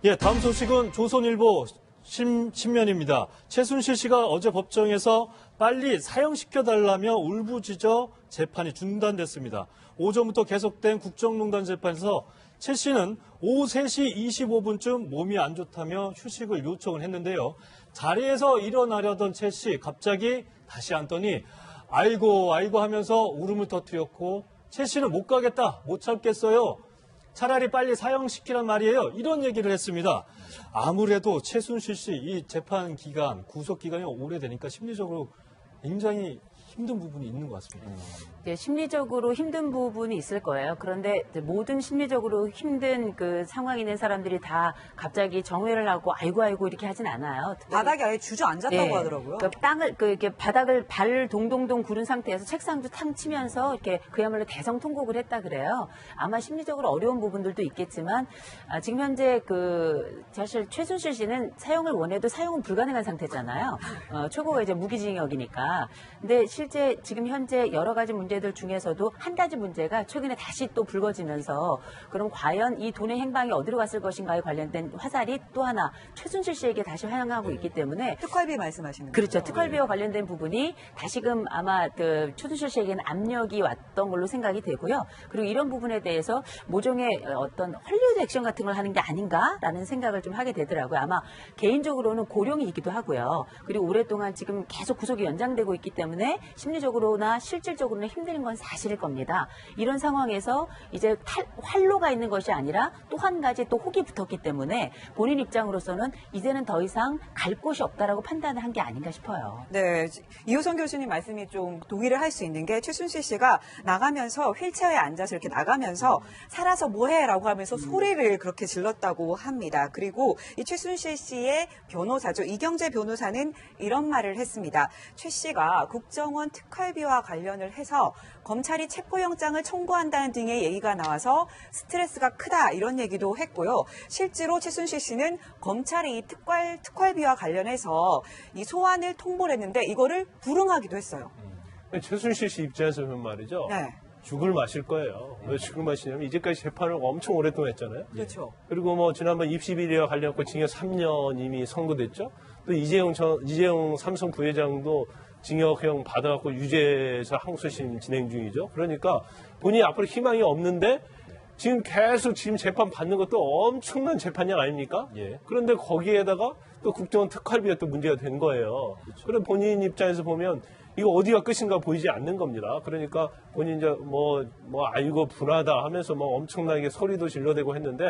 예, 다음 소식은 조선일보 신면입니다. 최순실 씨가 어제 법정에서 빨리 사형시켜달라며 울부짖어 재판이 중단됐습니다. 오전부터 계속된 국정농단 재판에서 최 씨는 오후 3시 25분쯤 몸이 안 좋다며 휴식을 요청을 했는데요. 자리에서 일어나려던 최 씨 갑자기 다시 앉더니 아이고 하면서 울음을 터뜨렸고 최 씨는 못 가겠다, 못 참겠어요. 차라리 빨리 사형시키란 말이에요. 이런 얘기를 했습니다. 아무래도 최순실 씨 이 재판 기간, 구속 기간이 오래되니까 심리적으로 굉장히 힘든 부분이 있는 것 같습니다. 네, 심리적으로 힘든 부분이 있을 거예요. 그런데 모든 심리적으로 힘든 그 상황에 있는 사람들이 다 갑자기 정회를 하고 아이고 이렇게 하진 않아요. 바닥에 아예 주저앉았다고 네, 하더라고요. 그 땅을 이렇게 바닥을 발을 동동동 구른 상태에서 책상도 탕 치면서 이렇게 그야말로 대성통곡을 했다 그래요. 아마 심리적으로 어려운 부분들도 있겠지만 지금 현재 사실 최순실 씨는 사형을 원해도 사형은 불가능한 상태잖아요. 최고가 이제 무기징역이니까. 근데 실제 지금 현재 여러 가지 문제들 중에서도 한 가지 문제가 최근에 다시 또 불거지면서 그럼 과연 이 돈의 행방이 어디로 갔을 것인가에 관련된 화살이 또 하나 최순실 씨에게 다시 향하고 있기 때문에 특활비 말씀하시는 거죠? 그렇죠. 특활비와 관련된 부분이 다시금 아마 최순실 씨에게는 압력이 왔던 걸로 생각이 되고요. 그리고 이런 부분에 대해서 모종의 어떤 헐리우드 액션 같은 걸 하는 게 아닌가라는 생각을 좀 하게 되더라고요. 아마 개인적으로는 고령이기도 하고요. 그리고 오랫동안 지금 계속 구속이 연장되고 있기 때문에 심리적으로나 실질적으로는 힘든 건 사실일 겁니다. 이런 상황에서 이제 활로가 있는 것이 아니라 또 한 가지 또 혹이 붙었기 때문에 본인 입장으로서는 이제는 더 이상 갈 곳이 없다라고 판단을 한 게 아닌가 싶어요. 네, 이호선 교수님 말씀이 좀 동의를 할 수 있는 게 최순실 씨가 나가면서 휠체어에 앉아서 이렇게 나가면서 살아서 뭐해라고 하면서 소리를 그렇게 질렀다고 합니다. 그리고 이 최순실 씨의 변호사죠. 이경재 변호사는 이런 말을 했습니다. 최 씨가 국정원 특활비와 관련을 해서 검찰이 체포영장을 청구한다는 등의 얘기가 나와서 스트레스가 크다 이런 얘기도 했고요. 실제로 최순실 씨는 검찰이 이 특활비와 관련해서 이 소환을 통보를 했는데 이거를 불응하기도 했어요. 최순실 씨 입장에서 보면 말이죠. 네. 죽을 마실 거예요. 왜 죽을 마시냐면 이제까지 재판을 엄청 오랫동안 했잖아요. 그렇죠. 그리고 지난번 입시 비리와 관련해서 징역 3년 이미 선고됐죠. 또 이재용 삼성 부회장도 징역형 받아갖고 유죄에서 항소심 진행 중이죠. 그러니까 본인이 앞으로 희망이 없는데 지금 계속 재판 받는 것도 엄청난 재판량 아닙니까? 예. 그런데 거기에다가 또 국정원 특활비가 또 문제가 된 거예요. 그렇죠. 그럼 본인 입장에서 보면 이거 어디가 끝인가 보이지 않는 겁니다. 그러니까 본인 이제 아이고 분하다 하면서 엄청나게 소리도 질러대고 했는데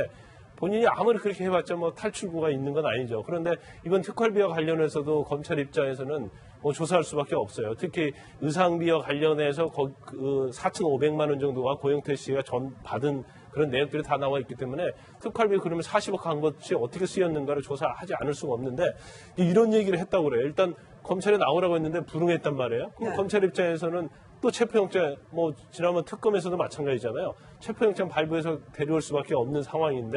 본인이 아무리 그렇게 해봤자 탈출구가 있는 건 아니죠. 그런데 이번 특활비와 관련해서도 검찰 입장에서는 조사할 수밖에 없어요. 특히 의상비와 관련해서 4,500만 원 정도가 고영태 씨가 받은 그런 내역들이 다 나와 있기 때문에 특활비 그러면 40억 간 것이 어떻게 쓰였는가를 조사하지 않을 수가 없는데 이런 얘기를 했다고 그래요. 일단 검찰에 나오라고 했는데 불응했단 말이에요. 그럼 네. 검찰 입장에서는 또 체포영장, 지난번 특검에서도 마찬가지잖아요. 체포영장 발부해서 데려올 수밖에 없는 상황인데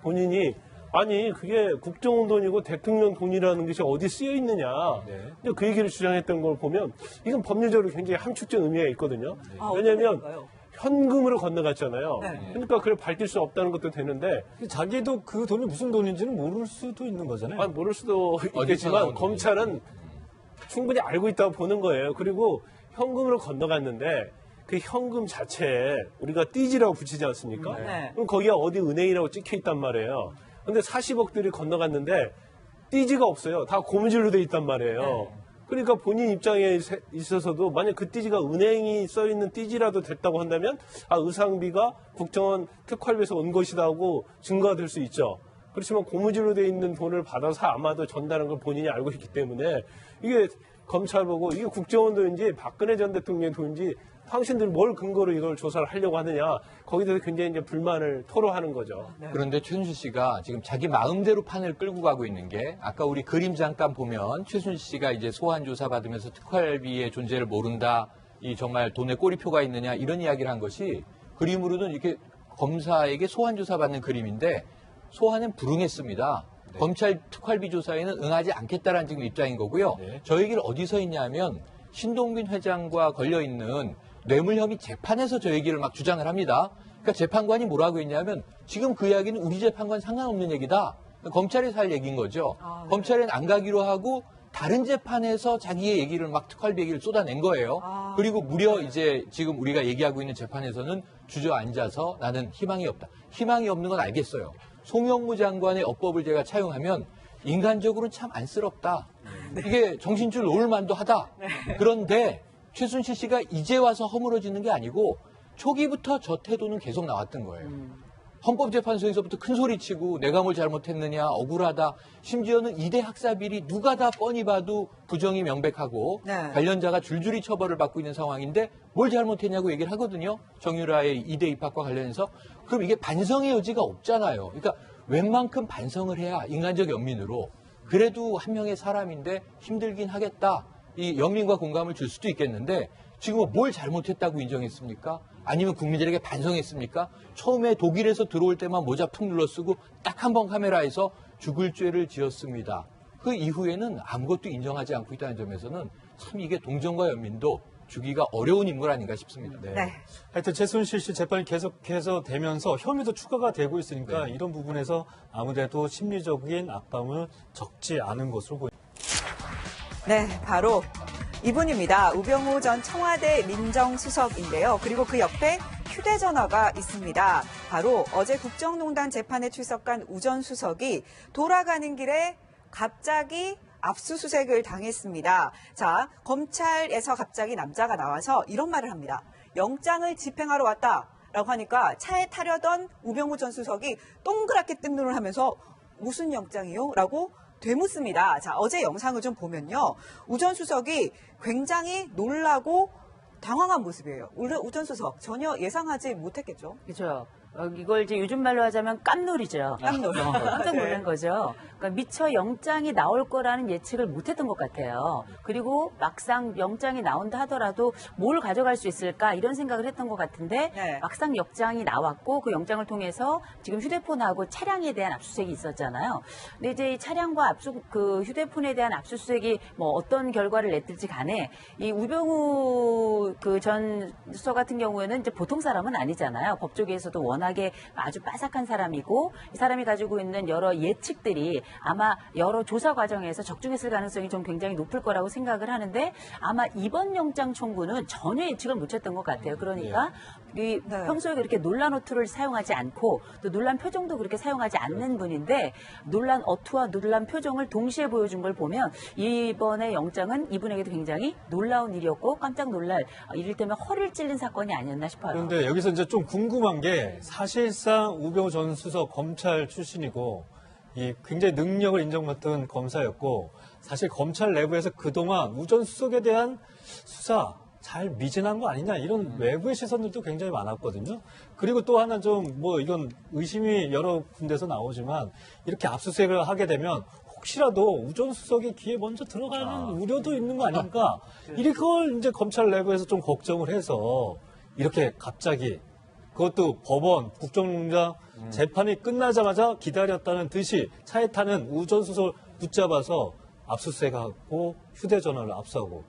본인이 아니 그게 국정원 돈이고 대통령 돈이라는 것이 어디 쓰여 있느냐. 네. 근데 그 얘기를 주장했던 걸 보면 이건 법률적으로 굉장히 함축적 의미가 있거든요. 왜냐하면 현금으로 건너갔잖아요. 네. 그러니까 그걸 밝힐 수 없다는 것도 되는데 자기도 그 돈이 무슨 돈인지는 모를 수도 있는 거잖아요. 모를 수도 있겠지만 나오는 검찰은 충분히 알고 있다고 보는 거예요. 그리고 현금으로 건너갔는데 그 현금 자체에 우리가 띠지라고 붙이지 않습니까? 네. 그럼 거기가 어디 은행이라고 찍혀 있단 말이에요. 근데 40억들이 건너갔는데 띠지가 없어요. 다 고무줄로 돼 있단 말이에요. 네. 그러니까 본인 입장에 있어서도 만약 그 띠지가 은행이 써 있는 띠지라도 됐다고 한다면 의상비가 국정원 특활비에서 온 것이다 하고 증거가 될 수 있죠. 그렇지만 고무줄로 돼 있는 돈을 받아서 아마도 전달한 걸 본인이 알고 있기 때문에 이게 검찰 보고 이게 국정원 돈인지 박근혜 전 대통령의 돈인지 당신들 뭘 근거로 이걸 조사를 하려고 하느냐 거기에 대해서 굉장히 이제 불만을 토로하는 거죠. 그런데 최순실 씨가 지금 자기 마음대로 판을 끌고 가고 있는 게 아까 우리 그림 잠깐 보면 최순실 씨가 이제 소환 조사 받으면서 특활비의 존재를 모른다. 이 정말 돈에 꼬리표가 있느냐 이런 이야기를 한 것이 그림으로는 이렇게 검사에게 소환 조사 받는 그림인데 소환은 불응했습니다. 네. 검찰 특활비 조사에는 응하지 않겠다라는 지금 입장인 거고요. 네. 저 얘기를 어디서 했냐면 신동빈 회장과 걸려있는 뇌물 혐의 재판에서 저 얘기를 막 주장을 합니다. 그러니까 재판관이 뭐라고 했냐면 지금 그 이야기는 우리 재판관 상관없는 얘기다. 검찰에서 할 얘기인 거죠. 검찰엔 안 가기로 하고 다른 재판에서 자기의 얘기를 막 특활비 얘기를 쏟아낸 거예요. 그리고 무려 이제 지금 우리가 얘기하고 있는 재판에서는 주저앉아서 나는 희망이 없다. 희망이 없는 건 알겠어요. 송영무 장관의 어법을 제가 차용하면 인간적으로는 참 안쓰럽다. 이게 정신줄 놓을 만도 하다. 그런데 최순실 씨가 이제 와서 허물어지는 게 아니고 초기부터 저 태도는 계속 나왔던 거예요. 헌법재판소에서부터 큰 소리치고 내가 뭘 잘못했느냐, 억울하다. 심지어는 이대 학사비리 누가 다 뻔히 봐도 부정이 명백하고 네. 관련자가 줄줄이 처벌을 받고 있는 상황인데 뭘 잘못했냐고 얘기를 하거든요. 정유라의 이대 입학과 관련해서. 그럼 이게 반성의 여지가 없잖아요. 그러니까 웬만큼 반성을 해야 인간적 연민으로 그래도 한 명의 사람인데 힘들긴 하겠다. 이 연민과 공감을 줄 수도 있겠는데 지금은 뭘 잘못했다고 인정했습니까? 아니면 국민들에게 반성했습니까? 처음에 독일에서 들어올 때만 모자 푹 눌러쓰고 딱 한 번 카메라에서 죽을 죄를 지었습니다. 그 이후에는 아무것도 인정하지 않고 있다는 점에서는 참 이게 동정과 연민도 주기가 어려운 인물 아닌가 싶습니다. 네. 하여튼 최순실 씨 재판이 계속해서 되면서 혐의도 추가가 되고 있으니까 이런 부분에서 아무래도 심리적인 압박은 적지 않은 것으로 보입니다. 네, 바로 이분입니다. 우병우 전 청와대 민정수석인데요. 그리고 그 옆에 휴대전화가 있습니다. 바로 어제 국정농단 재판에 출석한 우 전 수석이 돌아가는 길에 갑자기 압수수색을 당했습니다. 자, 검찰에서 갑자기 남자가 나와서 이런 말을 합니다. 영장을 집행하러 왔다라고 하니까 차에 타려던 우병우 전 수석이 동그랗게 뜬 눈을 하면서 무슨 영장이요? 라고 되묻습니다. 자, 어제 영상을 좀 보면요. 우 전 수석이 굉장히 놀라고 당황한 모습이에요. 우 전 수석 전혀 예상하지 못했겠죠. 그렇죠. 이걸 이제 요즘 말로 하자면 깜놀이죠. 깜놀. 깜짝 놀란 거죠. 그러니까 미처 영장이 나올 거라는 예측을 못했던 것 같아요. 그리고 막상 영장이 나온다 하더라도 뭘 가져갈 수 있을까 이런 생각을 했던 것 같은데 네. 막상 영장이 나왔고 그 영장을 통해서 지금 휴대폰하고 차량에 대한 압수수색이 있었잖아요. 근데 이제 이 차량과 그 휴대폰에 대한 압수수색이 뭐 어떤 결과를 냈을지 간에 이 우병우 그 전 수석 같은 경우에는 이제 보통 사람은 아니잖아요. 법조계에서도 워낙에 아주 빠삭한 사람이고 이 사람이 가지고 있는 여러 예측들이 아마 여러 조사 과정에서 적중했을 가능성이 좀 굉장히 높을 거라고 생각을 하는데 아마 이번 영장 청구는 전혀 예측을 못했던 것 같아요. 그러니까 이 평소에 그렇게 논란 어투를 사용하지 않고 또 논란 표정도 그렇게 사용하지 않는 분인데 논란 어투와 논란 표정을 동시에 보여준 걸 보면 이번의 영장은 이분에게도 굉장히 놀라운 일이었고 깜짝 놀랄 이를테면 허를 찔린 사건이 아니었나 싶어요. 그런데 여기서 이제 좀 궁금한 게 사실상 우병우 전 수석 검찰 출신이고 이 굉장히 능력을 인정받던 검사였고 사실 검찰 내부에서 그동안 우 전 수석에 대한 수사 잘 미진한 거 아니냐 이런 외부의 시선들도 굉장히 많았거든요. 그리고 또 하나 좀 뭐 이건 의심이 여러 군데서 나오지만 이렇게 압수수색을 하게 되면 혹시라도 우 전 수석의 귀에 먼저 들어가는 우려도 있는 거 아닙니까? 이걸 이제 검찰 내부에서 좀 걱정을 해서 이렇게 갑자기 그것도 법원, 국정농단 재판이 끝나자마자 기다렸다는 듯이 차에 타는 우 전 수석을 붙잡아서 압수수색하고 휴대전화를 압수하고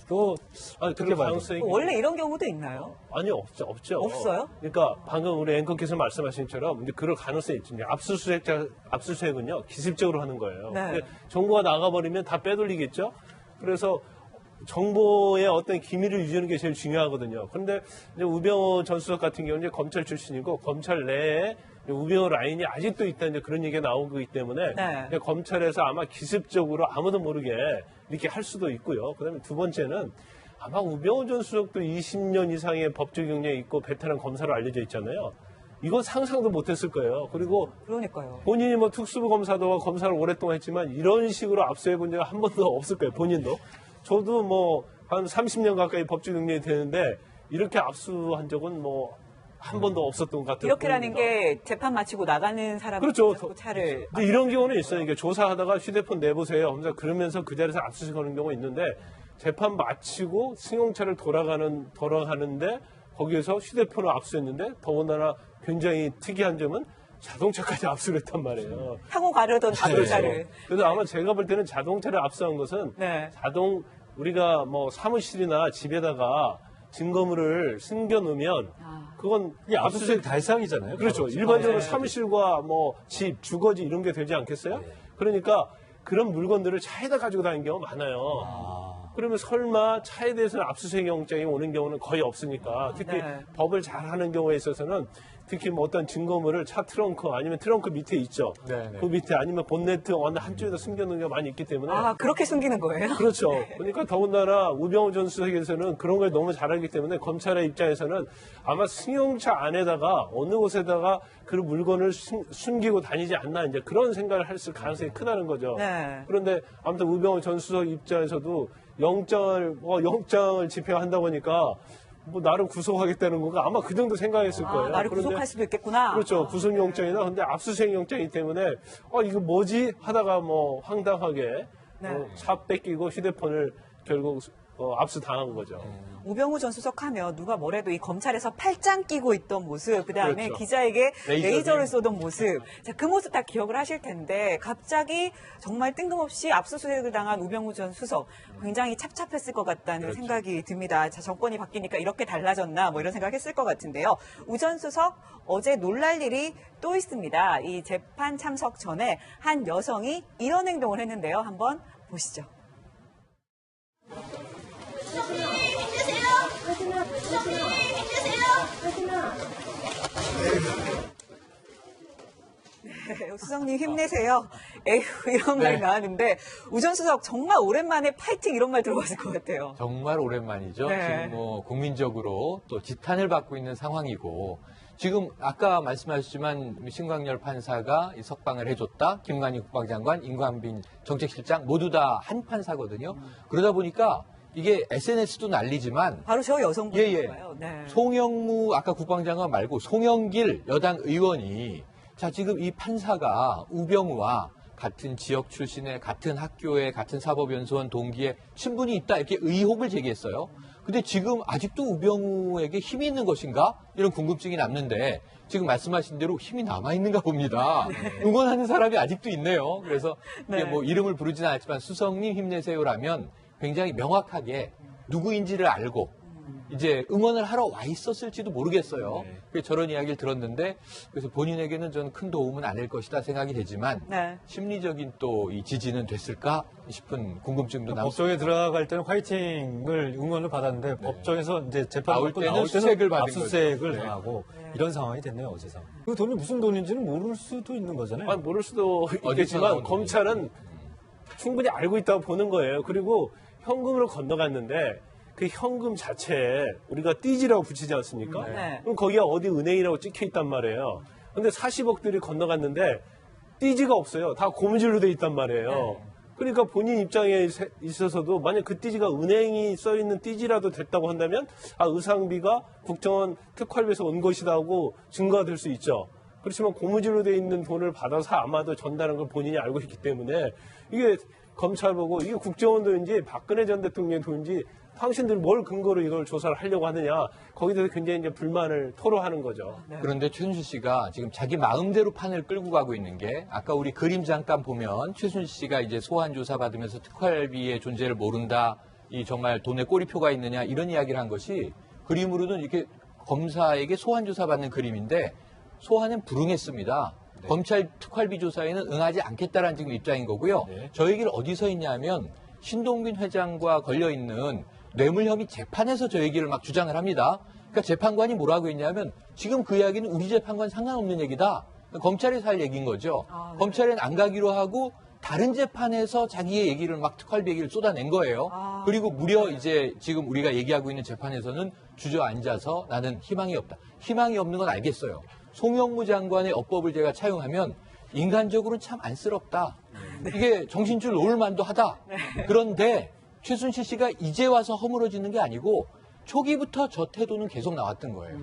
이거 어떻게 봐요? 원래 이런 경우도 있나요? 아니 없죠. 없어요? 그러니까 방금 우리 앵커께서 말씀하신 것처럼 이제 그럴 가능성이 있죠. 압수수색은요 기습적으로 하는 거예요. 네. 근데 정보가 나가버리면 다 빼돌리겠죠. 그래서 정보의 어떤 기밀을 유지하는 게 제일 중요하거든요. 그런데 이제 우병우 전 수석 같은 경우는 이제 검찰 출신이고 검찰 내에 우병우 라인이 아직도 있다 이제 그런 얘기가 나온 거기 때문에 네. 검찰에서 아마 기습적으로 아무도 모르게 이렇게 할 수도 있고요. 그다음에 두 번째는 아마 우병우 전 수석도 20년 이상의 법조 경력이 있고 베테랑 검사로 알려져 있잖아요. 이건 상상도 못했을 거예요. 그리고 그러니까요. 본인이 뭐 특수부 검사도 검사를 오랫동안 했지만 이런 식으로 압수해 본 적은 한 번도 없을 거예요. 본인도. 저도 뭐 한 30년 가까이 법조 경력이 되는데 이렇게 압수한 적은 뭐 한 번도 없었던 것 같아요. 이렇게라는 게 재판 마치고 나가는 사람이 그렇죠. 자꾸 차를 근데 이런 경우는 있어요. 이게 조사하다가 휴대폰 내보세요. 그러면서 그 자리에서 압수수색하는 경우가 있는데 재판 마치고 승용차를 돌아가는데 거기에서 휴대폰을 압수했는데 더군다나 굉장히 특이한 점은 자동차까지 압수를 했단 말이에요. 타고 가려던 자동차를. 그래서 아마 제가 볼 때는 자동차를 압수한 것은 네. 우리가 뭐 사무실이나 집에다가 증거물을 숨겨놓으면 그건 이게 압수수색 대상이잖아요. 그렇죠. 바로. 일반적으로 네. 사무실과 뭐 집, 주거지 이런 게 되지 않겠어요? 그러니까 그런 물건들을 차에다 가지고 다니는 경우가 많아요. 그러면 설마 차에 대해서는 압수수색 영장이 오는 경우는 거의 없으니까 특히 네. 법을 잘하는 경우에 있어서는 특히 뭐 어떤 증거물을 차 트렁크 아니면 트렁크 밑에 있죠. 네, 네. 그 밑에 아니면 본네트 어느 한쪽에다 숨겨놓는 경우가 많이 있기 때문에 아, 그렇게 숨기는 거예요? 그렇죠. 그러니까 더군다나 우병우 전 수석에서는 그런 걸 너무 잘하기 때문에 검찰의 입장에서는 아마 승용차 안에다가 어느 곳에다가 그 물건을 숨기고 다니지 않나 이제 그런 생각을 했을 가능성이 크다는 거죠. 네. 그런데 아무튼 우병우 전 수석 입장에서도 영장을 집행한다고 하니까 뭐 나름 구속하겠다는 건가 아마 그 정도 생각했을 거예요. 나를 그런데 구속할 수도 있겠구나. 그렇죠. 구속영장이나 근데 압수수색 영장이기 때문에 이거 뭐지 하다가 뭐 황당하게 네. 차 뺏기고 휴대폰을 결국 압수당한 거죠. 우병우 전 수석하면 누가 뭐래도 이 검찰에서 팔짱 끼고 있던 모습, 그다음에 그렇죠. 기자에게 레이저빔. 레이저를 쏘던 모습, 자, 그 모습 다 기억을 하실 텐데 갑자기 정말 뜬금없이 압수수색을 당한 우병우 전 수석 굉장히 찹찹했을 것 같다는 그렇죠. 생각이 듭니다. 자, 정권이 바뀌니까 이렇게 달라졌나 뭐 이런 생각했을 것 같은데요. 우 전 수석 어제 놀랄 일이 또 있습니다. 이 재판 참석 전에 한 여성이 이런 행동을 했는데요. 한번 보시죠. 네, 수석님 힘내세요. 에휴 이런 말 나왔는데 우 전 수석 정말 오랜만에 파이팅 이런 말 들어봤을 것 같아요. 정말 오랜만이죠. 네. 지금 뭐 국민적으로 또 지탄을 받고 있는 상황이고 지금 아까 말씀하셨지만 신광열 판사가 이 석방을 해줬다. 김관희 국방장관, 임관빈 정책실장 모두 다 한 판사거든요. 그러다 보니까 이게 SNS도 난리지만 바로 저 예, 예. 여성분인가요? 네. 송영무 아까 국방장관 말고 송영길 여당 의원이 자 지금 이 판사가 우병우와 같은 지역 출신의 같은 학교에 같은 사법연수원 동기에 친분이 있다 이렇게 의혹을 제기했어요. 근데 지금 아직도 우병우에게 힘이 있는 것인가 이런 궁금증이 남는데 지금 말씀하신 대로 힘이 남아 있는가 봅니다. 응원하는 사람이 아직도 있네요. 그래서 이게 네. 뭐 이름을 부르지는 않았지만 수석님 힘내세요라면 굉장히 명확하게 누구인지를 알고 이제 응원을 하러 와 있었을지도 모르겠어요. 그래서 저런 이야기를 들었는데 그래서 본인에게는 저는 큰 도움은 안 될 것이다 생각이 되지만 네. 심리적인 또 이 지지는 됐을까 싶은 궁금증도 남습니다. 법정에 들어갈 때는 화이팅을 응원을 받았는데 법정에서 이제 재판 나올 받고 때는 나올 때는 수색을 받은 압수수색을 거죠. 당하고 이런 상황이 됐네요 어제상. 그 돈이 무슨 돈인지는 모를 수도 있는 거잖아요. 모를 수도 어디서 있겠지만 나온 검찰은 충분히 알고 있다고 보는 거예요. 그리고 현금으로 건너갔는데 그 현금 자체에 우리가 띠지라고 붙이지 않습니까? 네. 그럼 거기가 어디 은행이라고 찍혀 있단 말이에요. 근데 40억들이 건너갔는데 띠지가 없어요. 다 고무줄로 돼 있단 말이에요. 그러니까 본인 입장에 있어서도 만약 그 띠지가 은행이 써 있는 띠지라도 됐다고 한다면 의상비가 국정원 특활비에서 온 것이다 하고 증거가 될 수 있죠. 그렇지만 고무줄로 돼 있는 돈을 받아서 아마도 전달한 걸 본인이 알고 있기 때문에 이게 검찰 보고 이게 국정원도인지 박근혜 전 대통령의 돈인지 당신들 뭘 근거로 이걸 조사를 하려고 하느냐 거기에 대해서 굉장히 이제 불만을 토로하는 거죠. 그런데 최순실 씨가 지금 자기 마음대로 판을 끌고 가고 있는 게 아까 우리 그림 잠깐 보면 최순실 씨가 이제 소환 조사 받으면서 특활비의 존재를 모른다. 이 정말 돈에 꼬리표가 있느냐 이런 이야기를 한 것이 그림으로는 이렇게 검사에게 소환 조사 받는 그림인데 소환은 불응했습니다. 검찰 특활비 조사에는 응하지 않겠다라는 지금 입장인 거고요. 저 얘기를 어디서 했냐면 신동빈 회장과 걸려 있는 뇌물 혐의 재판에서 저 얘기를 막 주장을 합니다. 그러니까 재판관이 뭐라고 했냐면 지금 그 이야기는 우리 재판관 상관없는 얘기다. 검찰에서 할 얘기인 거죠. 네. 검찰엔 안 가기로 하고 다른 재판에서 자기의 얘기를 막 특활비 얘기를 쏟아낸 거예요. 그리고 무려 이제 지금 우리가 얘기하고 있는 재판에서는 주저앉아서 나는 희망이 없다. 희망이 없는 건 알겠어요. 송영무 장관의 어법을 제가 차용하면 인간적으로는 참 안쓰럽다. 이게 정신줄 놓을 만도 하다. 그런데 최순실 씨가 이제 와서 허물어지는 게 아니고 초기부터 저 태도는 계속 나왔던 거예요.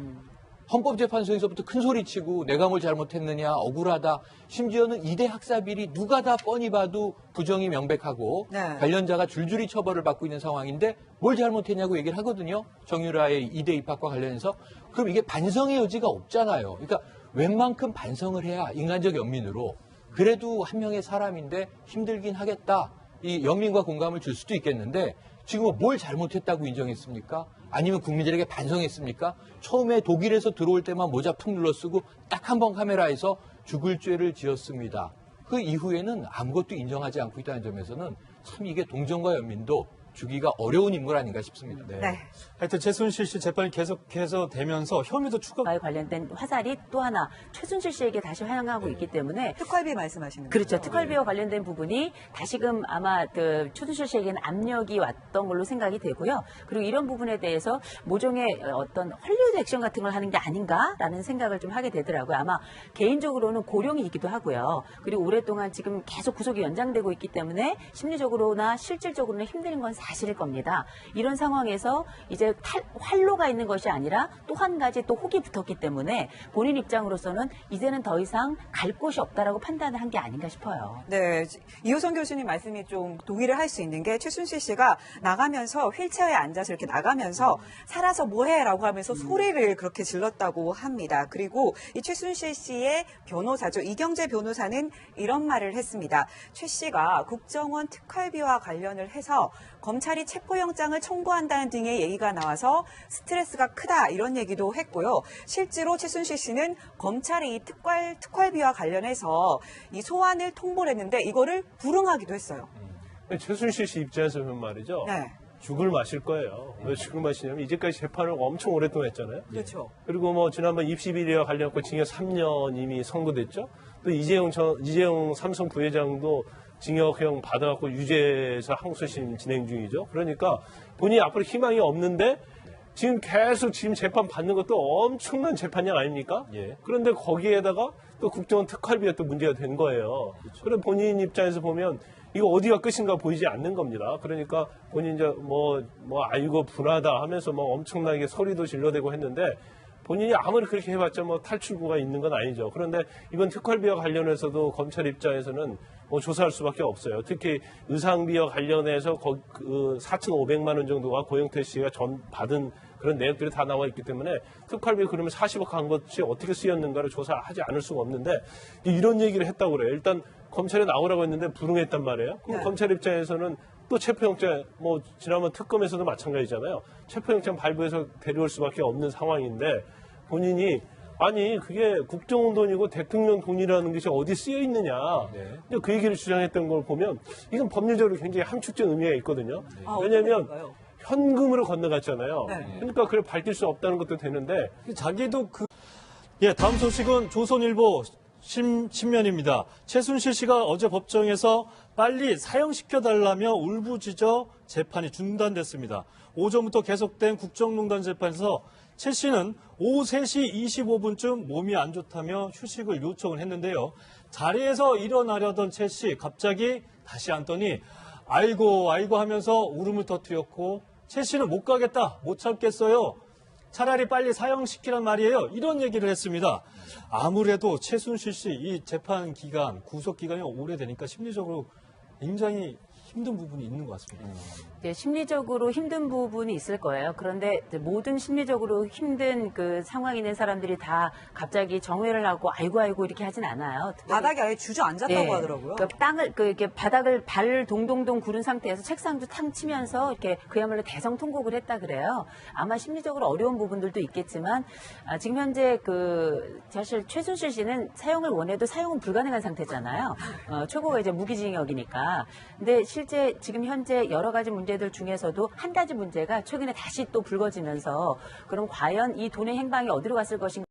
헌법재판소에서부터 큰 소리치고 내가 뭘 잘못했느냐 억울하다. 심지어는 이대 학사비리 누가 다 뻔히 봐도 부정이 명백하고 네. 관련자가 줄줄이 처벌을 받고 있는 상황인데 뭘 잘못했냐고 얘기를 하거든요. 정유라의 이대 입학과 관련해서. 그럼 이게 반성의 여지가 없잖아요. 그러니까 웬만큼 반성을 해야 인간적 연민으로 그래도 한 명의 사람인데 힘들긴 하겠다. 이 연민과 공감을 줄 수도 있겠는데 지금 뭘 잘못했다고 인정했습니까? 아니면 국민들에게 반성했습니까? 처음에 독일에서 들어올 때만 모자 푹 눌러 쓰고 딱 한 번 카메라에서 죽을 죄를 지었습니다. 그 이후에는 아무것도 인정하지 않고 있다는 점에서는 참 이게 동정과 연민도 주기가 어려운 인물 아닌가 싶습니다. 네. 하여튼 최순실 씨 재판이 계속해서 되면서 혐의도 추가. 에 관련된 화살이 또 하나 최순실 씨에게 다시 향하고 있기 때문에 특활비 말씀하시는 그렇죠. 거죠? 특활비와 관련된 부분이 다시금 아마 그 최순실 씨에게는 압력이 왔던 걸로 생각이 되고요. 그리고 이런 부분에 대해서 모종의 어떤 헐리우드 액션 같은 걸 하는 게 아닌가라는 생각을 좀 하게 되더라고요. 아마 개인적으로는 고령이기도 하고요. 그리고 오랫동안 지금 계속 구속이 연장되고 있기 때문에 심리적으로나 실질적으로는 힘든 건 사실일 겁니다. 이런 상황에서 이제 활로가 있는 것이 아니라 또 한 가지 또 혹이 붙었기 때문에 본인 입장으로서는 이제는 더 이상 갈 곳이 없다라고 판단을 한 게 아닌가 싶어요. 네, 이호선 교수님 말씀이 좀 동의를 할 수 있는 게 최순실 씨가 나가면서 휠체어에 앉아서 이렇게 나가면서 살아서 뭐해라고 하면서 소리를 그렇게 질렀다고 합니다. 그리고 이 최순실 씨의 변호사죠. 이경재 변호사는 이런 말을 했습니다. 최 씨가 국정원 특활비와 관련을 해서 검찰이 체포영장을 청구한다는 등의 얘기가 나와서 스트레스가 크다 이런 얘기도 했고요. 실제로 최순실 씨는 검찰이 이 특활비와 관련해서 이 소환을 통보를 했는데 이거를 불응하기도 했어요. 최순실 씨 입장에서 보면 말이죠. 네, 죽을 마실 거예요. 왜 죽을 마시냐면 이제까지 재판을 엄청 오랫동안 했잖아요. 그렇죠. 그리고 뭐 지난번 입시 비리와 관련해서 징역 3년 이미 선고됐죠. 또 이재용 삼성 부회장도 징역형 받아갖고 유죄에서 항소심 진행 중이죠. 그러니까 본인이 앞으로 희망이 없는데 지금 계속 지금 재판 받는 것도 엄청난 재판량 아닙니까? 예. 그런데 거기에다가 또 국정원 특활비가 또 문제가 된 거예요. 그럼 본인 입장에서 보면 이거 어디가 끝인가 보이지 않는 겁니다. 그러니까 본인 이제 아이고 분하다 하면서 뭐 엄청나게 소리도 질러대고 했는데 본인이 아무리 그렇게 해봤자 뭐 탈출구가 있는 건 아니죠. 그런데 이번 특활비와 관련해서도 검찰 입장에서는 뭐 조사할 수밖에 없어요. 특히 의상비와 관련해서 4,500만 원 정도가 고영태 씨가 받은 그런 내역들이 다 나와 있기 때문에 특활비 그러면 40억 한 것이 어떻게 쓰였는가를 조사하지 않을 수가 없는데 이런 얘기를 했다고 그래요. 일단 검찰에 나오라고 했는데 불응했단 말이에요. 그럼 네. 검찰 입장에서는 또 체포영장, 뭐 지난번 특검에서도 마찬가지잖아요. 체포영장 발부해서 데려올 수밖에 없는 상황인데 본인이 아니 그게 국정원 돈이고 대통령 돈이라는 것이 어디 쓰여 있느냐. 근데 그 얘기를 주장했던 걸 보면 이건 법률적으로 굉장히 함축적 의미가 있거든요. 왜냐하면 어떤 현금으로 건너갔잖아요. 네. 그러니까 그걸 밝힐 수 없다는 것도 되는데 자기도 다음 소식은 조선일보 신면입니다. 최순실 씨가 어제 법정에서 빨리 사형시켜달라며 울부짖어 재판이 중단됐습니다. 오전부터 계속된 국정농단 재판에서 최 씨는 오후 3시 25분쯤 몸이 안 좋다며 휴식을 요청을 했는데요. 자리에서 일어나려던 최 씨 갑자기 다시 앉더니 아이고 하면서 울음을 터뜨렸고 최 씨는 못 가겠다, 못 참겠어요. 차라리 빨리 사형시키란 말이에요. 이런 얘기를 했습니다. 아무래도 최순실 씨 이 재판 기간, 구속 기간이 오래되니까 심리적으로 굉장히 힘든 부분이 있는 것 같습니다. 이제 심리적으로 힘든 부분이 있을 거예요. 그런데 이제 모든 심리적으로 힘든 그 상황이 있는 사람들이 다 갑자기 정회를 하고 아이고 이렇게 하진 않아요. 바닥에 아예 주저앉았다고 예. 하더라고요. 그러니까 땅을 이렇게 바닥을 발을 동동동 구른 상태에서 책상도 탕 치면서 이렇게 그야말로 대성통곡을 했다 그래요. 아마 심리적으로 어려운 부분들도 있겠지만 지금 현재 사실 최순실 씨는 사형을 원해도 사형은 불가능한 상태잖아요. 최고가 이제 무기징역이니까. 근데 실제 지금 현재 여러 가지 문제들 중에서도 한 가지 문제가 최근에 다시 또 불거지면서 그럼 과연 이 돈의 행방이 어디로 갔을 것인가?